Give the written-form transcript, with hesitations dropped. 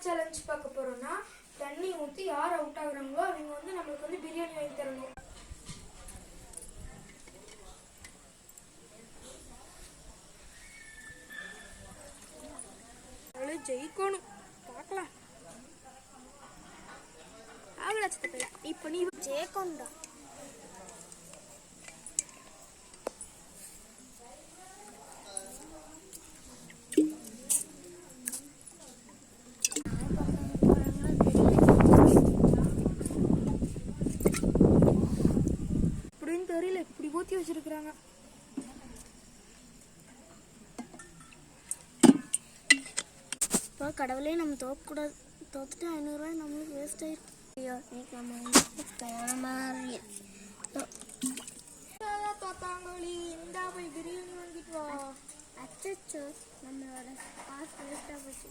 Challenge பார்க்க போறோம்னா தண்ணி ஊற்றி யார் அவுட் ஆகுறாங்களோ அவங்க வந்து நம்மளுக்கு வந்து பிரியாணி வாங்கி தரணும். ஜெயிக்கணும் பார்க்கலாம். இப்போ நீ ஜெயிக்கணும்டா. இப்படின்னு தெரியல, இப்படி ஊற்றி வச்சிருக்கிறாங்க. கடவுளே நம்ம தோக்கக்கூடாது. தோத்துட்டு 500 ரூபாய் நம்மளுக்கு வேஸ்ட் ஆயிருக்கு. ஐயோ இன்னைக்கு நம்ம தோத்தாங்கோலி இந்தா போய் பிரியாணி வாங்கிட்டு வா. அச்சோ நம்மளோட காசு வேஸ்ட்டாக போச்சு.